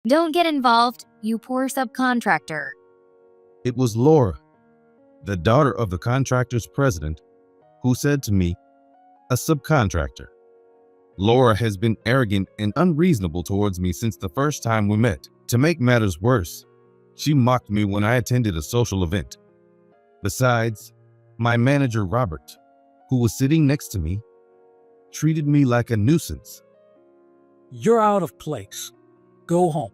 Don't get involved, you poor subcontractor. It was Laura, the daughter of the contractor's president, who said to me, "A subcontractor." Laura has been arrogant and unreasonable towards me since the first time we met. To make matters worse, she mocked me when I attended a social event. Besides, my manager Robert, who was sitting next to me, treated me like a nuisance. You're out of place. Go home.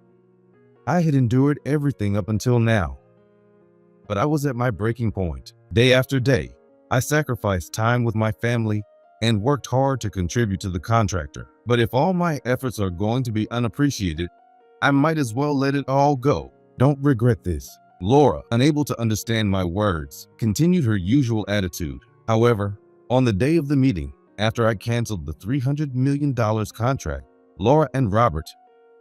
I had endured everything up until now, but I was at my breaking point. Day after day, I sacrificed time with my family and worked hard to contribute to the contractor. But if all my efforts are going to be unappreciated, I might as well let it all go. Don't regret this. Laura, unable to understand my words, continued her usual attitude. However, on the day of the meeting, after I canceled the $300 million contract, Laura and Robert,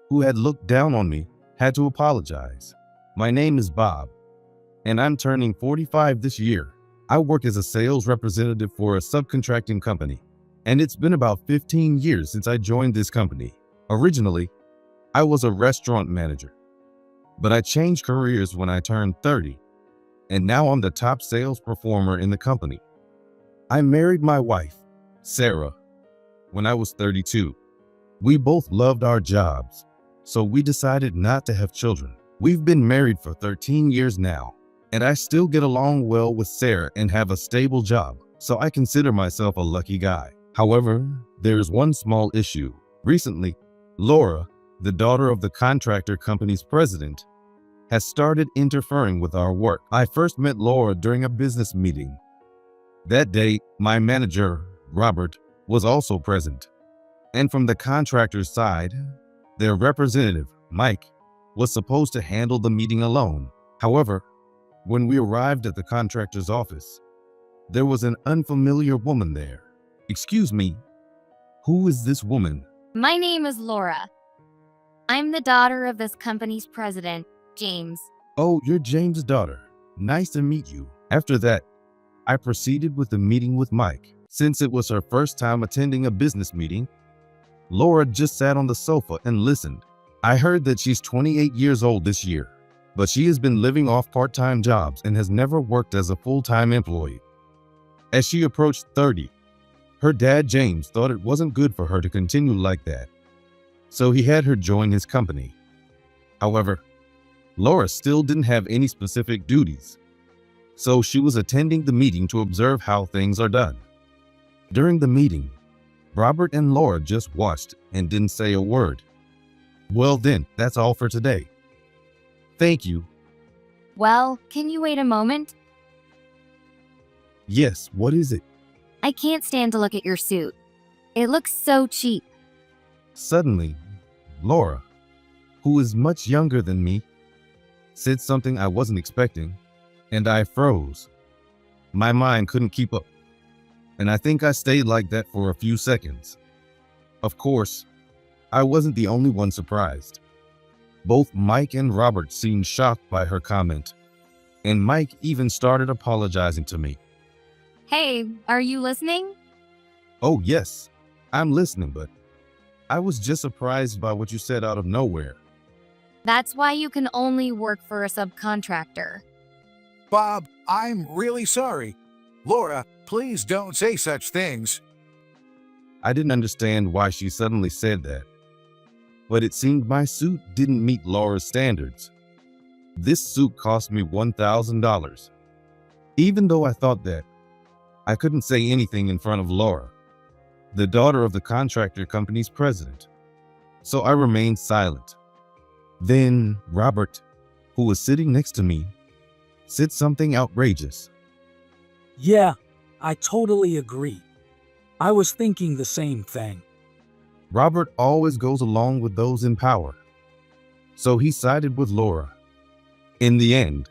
who had looked down on me, had to apologize. My name is Bob, and I'm turning 45 this year. I work as a sales representative for a subcontracting company, and it's been about 15 years since I joined this company. Originally, I was a restaurant manager, but I changed careers when I turned 30, and now I'm the top sales performer in the company. I married my wife, Sarah, when I was 32. We both loved our jobs, so we decided not to have children. We've been married for 13 years now, and I still get along well with Sarah and have a stable job, so I consider myself a lucky guy. However, there is one small issue. Recently, Laura, the daughter of the contractor company's president, has started interfering with our work. I first met Laura during a business meeting. That day, my manager, Robert, was also present. And from the contractor's side, their representative, Mike, was supposed to handle the meeting alone. However, when we arrived at the contractor's office, there was an unfamiliar woman there. "Excuse me, who is this woman?" My name is Laura. I'm the daughter of this company's president, James. "Oh, you're James' daughter. Nice to meet you." After that, I proceeded with the meeting with Mike. Since it was her first time attending a business meeting, Laura just sat on the sofa and listened. I heard that she's 28 years old this year, but she has been living off part-time jobs and has never worked as a full-time employee. As she approached 30, her dad, James, thought it wasn't good for her to continue like that, so he had her join his company. However, Laura still didn't have any specific duties, so she was attending the meeting to observe how things are done. During the meeting, Robert and Laura just watched and didn't say a word. Well then, that's all for today. Thank you. Well, can you wait a moment? Yes, what is it? I can't stand to look at your suit. It looks so cheap. Suddenly, Laura, who is much younger than me, said something I wasn't expecting, and I froze. My mind couldn't keep up, and I think I stayed like that for a few seconds. Of course, I wasn't the only one surprised. Both Mike and Robert seemed shocked by her comment, and Mike even started apologizing to me. Hey, are you listening? "Oh yes, I'm listening, but I was just surprised by what you said out of nowhere." That's why you can only work for a subcontractor. Bob, I'm really sorry. Laura, please don't say such things. I didn't understand why she suddenly said that, but it seemed my suit didn't meet Laura's standards. This suit cost me $1,000. Even though I thought that, I couldn't say anything in front of Laura, the daughter of the contractor company's president, so I remained silent. Then Robert, who was sitting next to me, said something outrageous. Yeah, I totally agree. I was thinking the same thing. Robert always goes along with those in power, so he sided with Laura. In the end,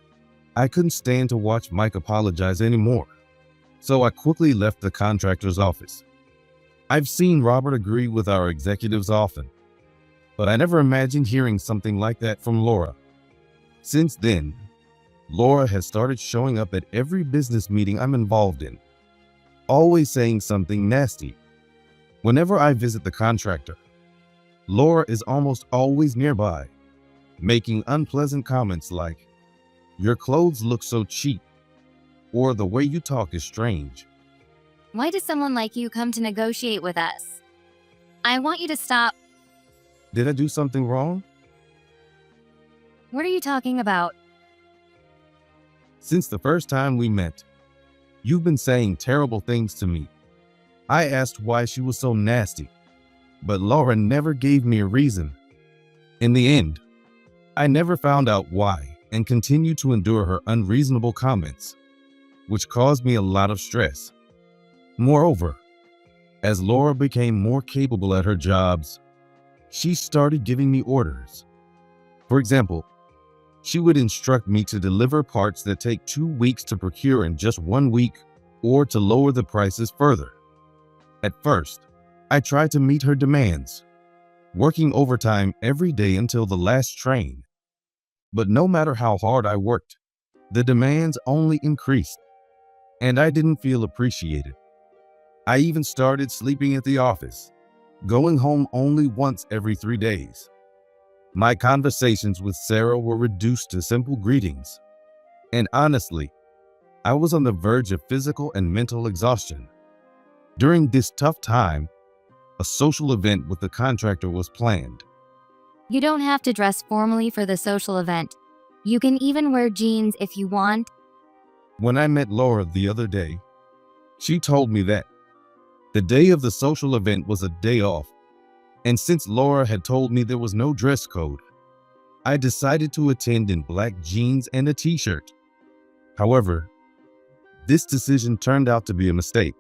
I couldn't stand to watch Mike apologize anymore, so I quickly left the contractor's office. I've seen Robert agree with our executives often, but I never imagined hearing something like that from Laura. Since then, Laura has started showing up at every business meeting I'm involved in, always saying something nasty. Whenever I visit the contractor, Laura is almost always nearby, making unpleasant comments like, "Your clothes look so cheap," or "The way you talk is strange." Why does someone like you come to negotiate with us? I want you to stop. Did I do something wrong? What are you talking about? Since the first time we met, you've been saying terrible things to me. I asked why she was so nasty, but Laura never gave me a reason. In the end, I never found out why and continued to endure her unreasonable comments, which caused me a lot of stress. Moreover, as Laura became more capable at her jobs, she started giving me orders. For example, she would instruct me to deliver parts that take 2 weeks to procure in just 1 week, or to lower the prices further. At first, I tried to meet her demands, working overtime every day until the last train. But no matter how hard I worked, the demands only increased, and I didn't feel appreciated. I even started sleeping at the office, going home only once every 3 days. My conversations with Sarah were reduced to simple greetings, and honestly, I was on the verge of physical and mental exhaustion. During this tough time, a social event with the contractor was planned. You don't have to dress formally for the social event. You can even wear jeans if you want. When I met Laura the other day, she told me that the day of the social event was a day off, and since Laura had told me there was no dress code, I decided to attend in black jeans and a t-shirt. However, this decision turned out to be a mistake.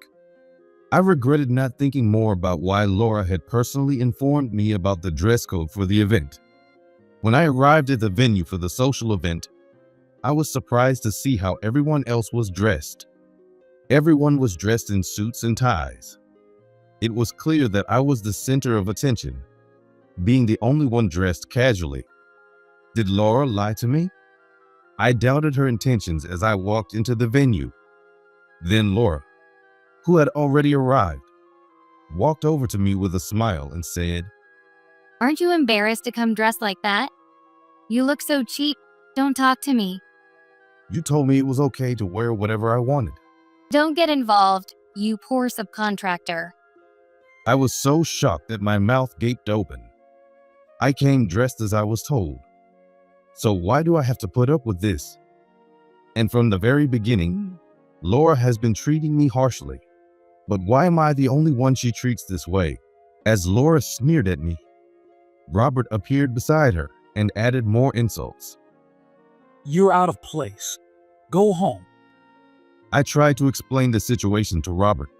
I regretted not thinking more about why Laura had personally informed me about the dress code for the event. When I arrived at the venue for the social event, I was surprised to see how everyone else was dressed. Everyone was dressed in suits and ties. It was clear that I was the center of attention, being the only one dressed casually. Did Laura lie to me? I doubted her intentions as I walked into the venue. Then Laura, who had already arrived, walked over to me with a smile and said, Aren't you embarrassed to come dressed like that? You look so cheap. Don't talk to me. "You told me it was okay to wear whatever I wanted." Don't get involved, you poor subcontractor. I was so shocked that my mouth gaped open. I came dressed as I was told. So why do I have to put up with this? And from the very beginning, Laura has been treating me harshly. But why am I the only one she treats this way? As Laura sneered at me, Robert appeared beside her and added more insults. You're out of place. Go home. I tried to explain the situation to Robert,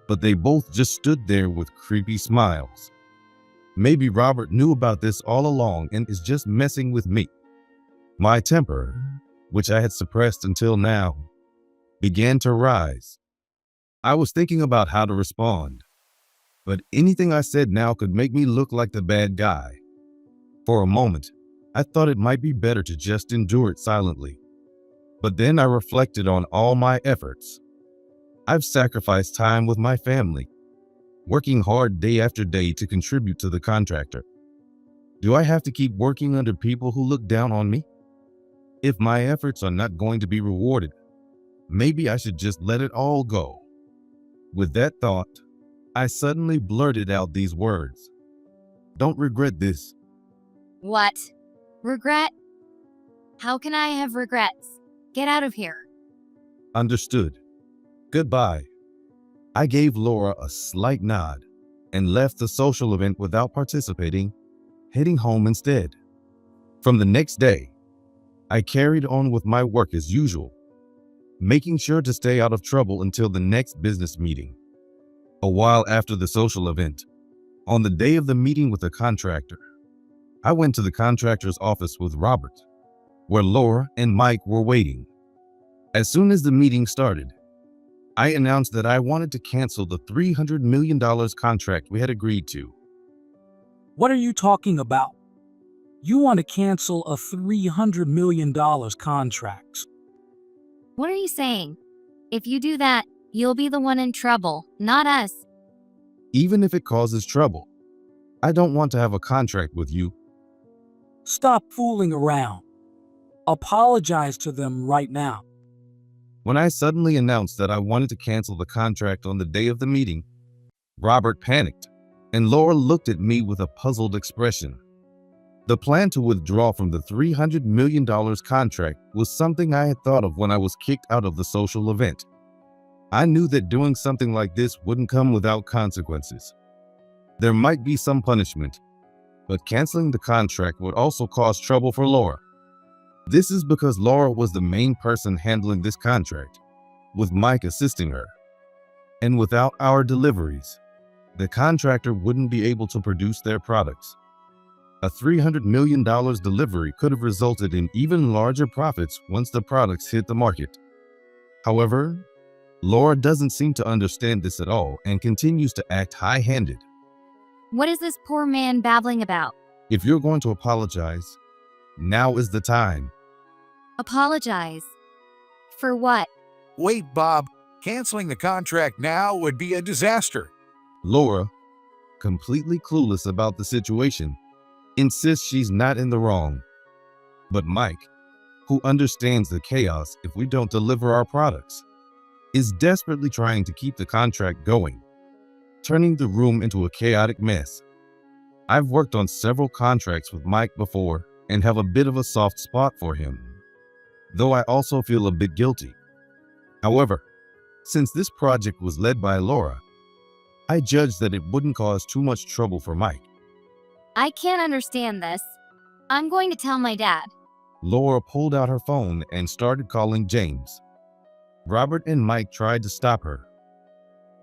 but they both just stood there with creepy smiles. Maybe Robert knew about this all along and is just messing with me. My temper, which I had suppressed until now, began to rise. I was thinking about how to respond, but anything I said now could make me look like the bad guy. For a moment, I thought it might be better to just endure it silently. But then I reflected on all my efforts. I've sacrificed time with my family, working hard day after day to contribute to the contractor. Do I have to keep working under people who look down on me? If my efforts are not going to be rewarded, maybe I should just let it all go. With that thought, I suddenly blurted out these words. Don't regret this. What? Regret? How can I have regrets? Get out of here. Understood. Goodbye. I gave Laura a slight nod and left the social event without participating, heading home instead. From the next day, I carried on with my work as usual, making sure to stay out of trouble until the next business meeting. A while after the social event, on the day of the meeting with the contractor, I went to the contractor's office with Robert, where Laura and Mike were waiting. As soon as the meeting started, I announced that I wanted to cancel the $300 million contract we had agreed to. What are you talking about? You want to cancel a $300 million contract. What are you saying? If you do that, you'll be the one in trouble, not us. Even if it causes trouble, I don't want to have a contract with you. Stop fooling around. Apologize to them right now. When I suddenly announced that I wanted to cancel the contract on the day of the meeting, Robert panicked, and Laura looked at me with a puzzled expression. The plan to withdraw from the $300 million contract was something I had thought of when I was kicked out of the social event. I knew that doing something like this wouldn't come without consequences. There might be some punishment, but canceling the contract would also cause trouble for Laura. This is because Laura was the main person handling this contract, with Mike assisting her. And without our deliveries, the contractor wouldn't be able to produce their products. A $300 million delivery could have resulted in even larger profits once the products hit the market. However, Laura doesn't seem to understand this at all and continues to act high-handed. What is this poor man babbling about? If you're going to apologize, now is the time. Apologize? For what? Wait, Bob. Canceling the contract now would be a disaster. Laura, completely clueless about the situation, insists she's not in the wrong. But Mike, who understands the chaos if we don't deliver our products, is desperately trying to keep the contract going, turning the room into a chaotic mess. I've worked on several contracts with Mike before and have a bit of a soft spot for him, though I also feel a bit guilty. However, since this project was led by Laura, I judged that it wouldn't cause too much trouble for Mike. I can't understand this. I'm going to tell my dad. Laura pulled out her phone and started calling James. Robert and Mike tried to stop her,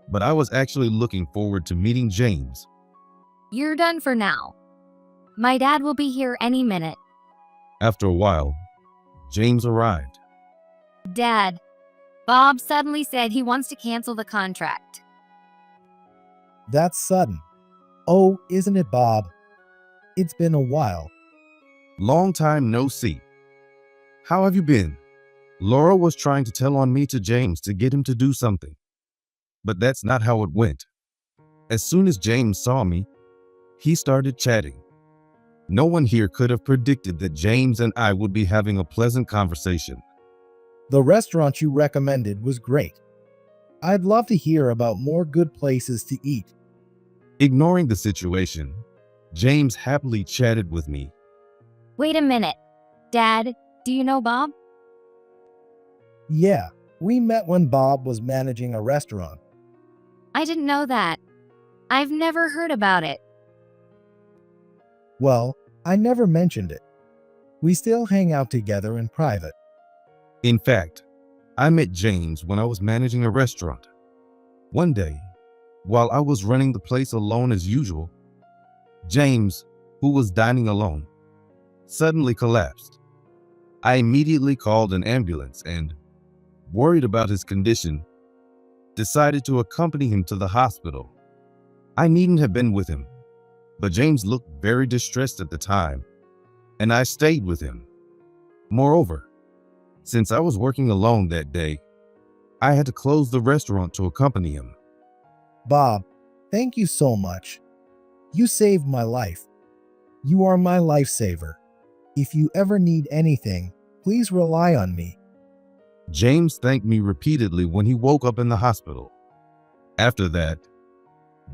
but I was actually looking forward to meeting James. You're done for now. My dad will be here any minute. After a while, James arrived. Dad, Bob suddenly said he wants to cancel the contract. That's sudden. Oh, isn't it, Bob? It's been a while. Long time no see. How have you been? Laura was trying to tell on me to James to get him to do something. But that's not how it went. As soon as James saw me, he started chatting. No one here could have predicted that James and I would be having a pleasant conversation. The restaurant you recommended was great. I'd love to hear about more good places to eat. Ignoring the situation, James happily chatted with me. Wait a minute. Dad, do you know Bob? Yeah, we met when Bob was managing a restaurant. I didn't know that. I've never heard about it. Well, I never mentioned it. We still hang out together in private. In fact, I met James when I was managing a restaurant. One day, while I was running the place alone as usual, James, who was dining alone, suddenly collapsed. I immediately called an ambulance and, worried about his condition, decided to accompany him to the hospital. I needn't have been with him, but James looked very distressed at the time, and I stayed with him. Moreover, since I was working alone that day, I had to close the restaurant to accompany him. Bob, thank you so much. You saved my life. You are my lifesaver. If you ever need anything, please rely on me. James thanked me repeatedly when he woke up in the hospital. After that,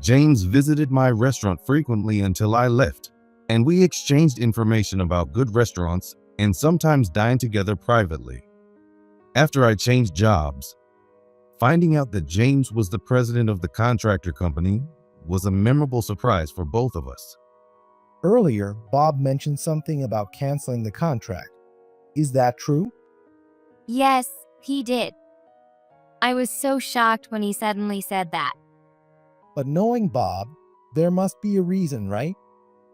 James visited my restaurant frequently until I left, and we exchanged information about good restaurants and sometimes dined together privately. After I changed jobs, finding out that James was the president of the contractor company was a memorable surprise for both of us. Earlier, Bob mentioned something about canceling the contract. Is that true? Yes, he did. I was so shocked when he suddenly said that. But knowing Bob, there must be a reason, right?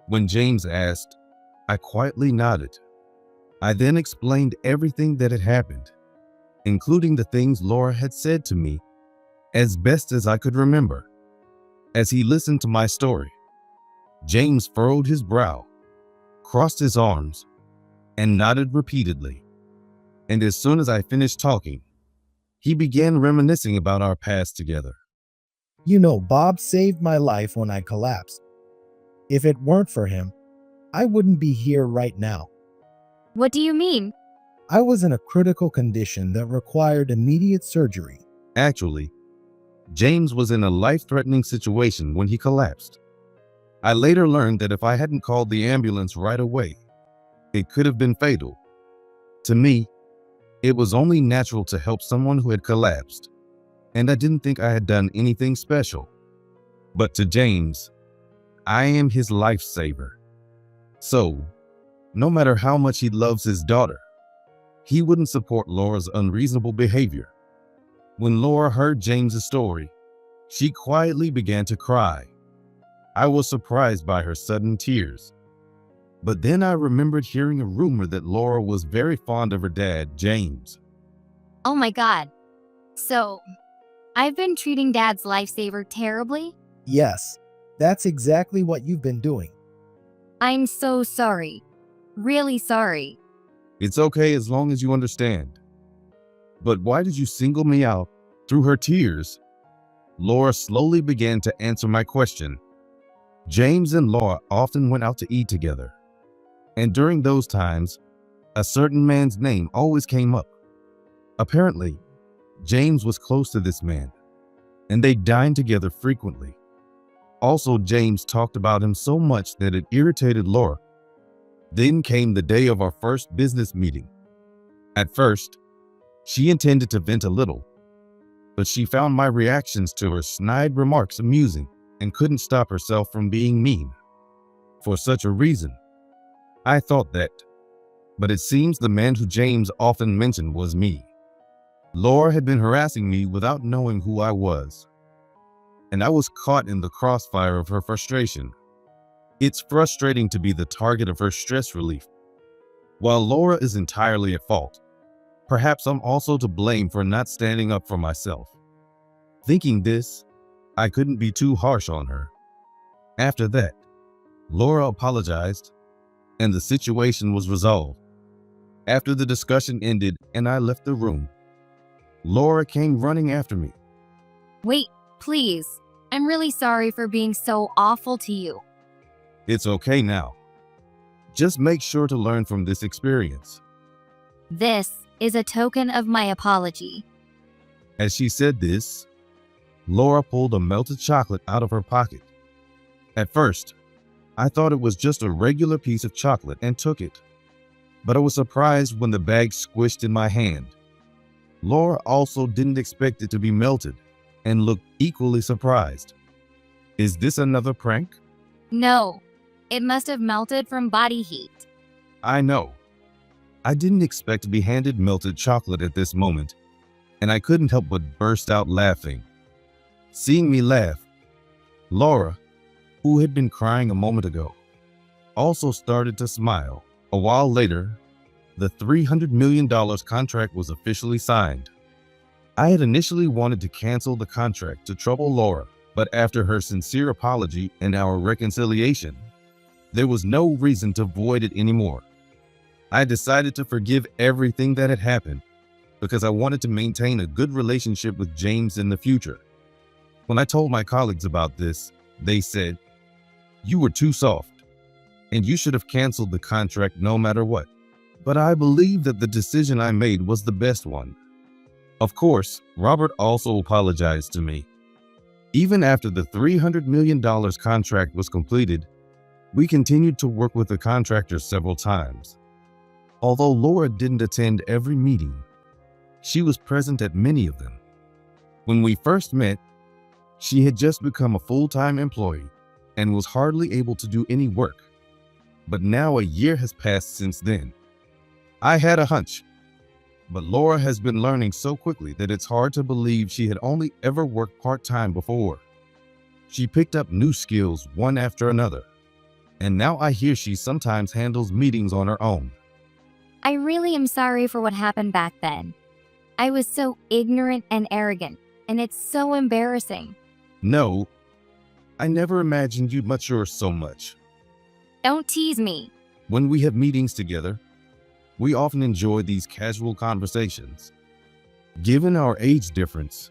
When James asked, I quietly nodded. I then explained everything that had happened, including the things Laura had said to me, as best as I could remember. As he listened to my story, James furrowed his brow, crossed his arms, and nodded repeatedly. And as soon as I finished talking, he began reminiscing about our past together. You know, Bob saved my life when I collapsed. If it weren't for him, I wouldn't be here right now. What do you mean? I was in a critical condition that required immediate surgery. Actually, James was in a life-threatening situation when he collapsed. I later learned that if I hadn't called the ambulance right away, it could have been fatal. To me, it was only natural to help someone who had collapsed, and I didn't think I had done anything special. But to James, I am his lifesaver. So, no matter how much he loves his daughter, he wouldn't support Laura's unreasonable behavior. When Laura heard James's story, she quietly began to cry. I was surprised by her sudden tears. But then I remembered hearing a rumor that Laura was very fond of her dad, James. Oh my god. So, I've been treating Dad's lifesaver terribly? Yes, that's exactly what you've been doing. I'm so sorry. Really sorry. It's okay as long as you understand. But why did you single me out through her tears? Laura slowly began to answer my question. James and Laura often went out to eat together. And during those times, a certain man's name always came up. Apparently, James was close to this man, and they dined together frequently. Also, James talked about him so much that it irritated Laura. Then came the day of our first business meeting. At first, she intended to vent a little, but she found my reactions to her snide remarks amusing and couldn't stop herself from being mean. For such a reason, I thought that, but it seems the man who James often mentioned was me. Laura had been harassing me without knowing who I was, and I was caught in the crossfire of her frustration. It's frustrating to be the target of her stress relief. While Laura is entirely at fault, perhaps I'm also to blame for not standing up for myself. Thinking this, I couldn't be too harsh on her. After that, Laura apologized, and the situation was resolved. After the discussion ended and I left the room, Laura came running after me. Wait, please. I'm really sorry for being so awful to you. It's okay now. Just make sure to learn from this experience. This is a token of my apology. As she said this, Laura pulled a melted chocolate out of her pocket. At first, I thought it was just a regular piece of chocolate and took it, but I was surprised when the bag squished in my hand. Laura also didn't expect it to be melted and looked equally surprised. Is this another prank? No, it must have melted from body heat. I know. I didn't expect to be handed melted chocolate at this moment, and I couldn't help but burst out laughing. Seeing me laugh, Laura, who had been crying a moment ago, also started to smile. A while later, the $300 million contract was officially signed. I had initially wanted to cancel the contract to trouble Laura, but after her sincere apology and our reconciliation, there was no reason to void it anymore. I decided to forgive everything that had happened because I wanted to maintain a good relationship with James in the future. When I told my colleagues about this, they said, "You were too soft, and you should have canceled the contract no matter what." But I believe that the decision I made was the best one. Of course, Robert also apologized to me. Even after the $300 million contract was completed, we continued to work with the contractor several times. Although Laura didn't attend every meeting, she was present at many of them. When we first met, she had just become a full-time employee and was hardly able to do any work. But now a year has passed since then. I had a hunch, but Laura has been learning so quickly that it's hard to believe she had only ever worked part-time before. She picked up new skills one after another, and now I hear she sometimes handles meetings on her own. I really am sorry for what happened back then. I was so ignorant and arrogant, and it's so embarrassing. No, I never imagined you'd mature so much. Don't tease me. When we have meetings together, we often enjoy these casual conversations. Given our age difference,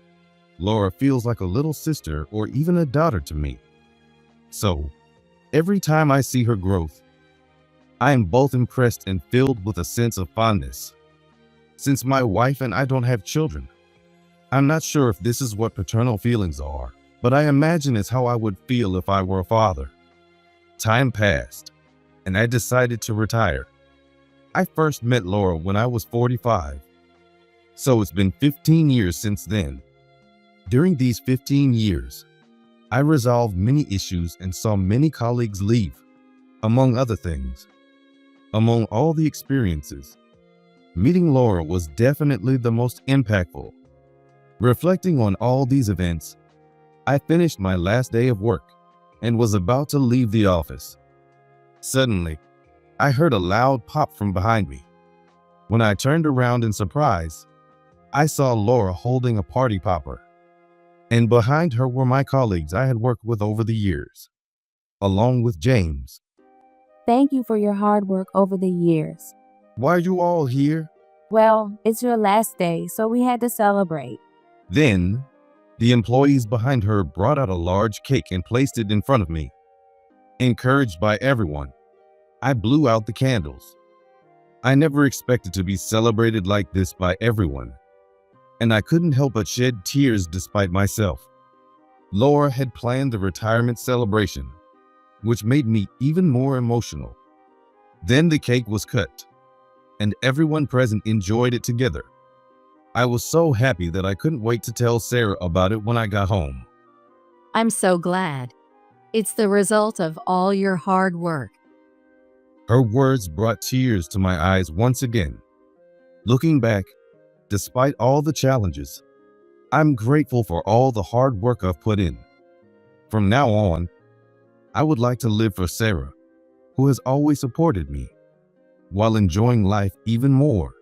Laura feels like a little sister or even a daughter to me. So, every time I see her growth, I am both impressed and filled with a sense of fondness. Since my wife and I don't have children, I'm not sure if this is what paternal feelings are, but I imagine it's how I would feel if I were a father. Time passed, and I decided to retire. I first met Laura when I was 45, so it's been 15 years since then. During these 15 years, I resolved many issues and saw many colleagues leave, among other things. Among all the experiences, meeting Laura was definitely the most impactful. Reflecting on all these events, I finished my last day of work and was about to leave the office. Suddenly, I heard a loud pop from behind me. When I turned around in surprise, I saw Laura holding a party popper. And behind her were my colleagues I had worked with over the years, along with James. Thank you for your hard work over the years. Why are you all here? Well, it's your last day, so we had to celebrate. Then, the employees behind her brought out a large cake and placed it in front of me. Encouraged by everyone, I blew out the candles. I never expected to be celebrated like this by everyone, and I couldn't help but shed tears despite myself. Laura had planned the retirement celebration, which made me even more emotional. Then the cake was cut, and everyone present enjoyed it together. I was so happy that I couldn't wait to tell Sarah about it when I got home. I'm so glad. It's the result of all your hard work. Her words brought tears to my eyes once again. Looking back, despite all the challenges, I'm grateful for all the hard work I've put in. From now on, I would like to live for Sarah, who has always supported me, while enjoying life even more.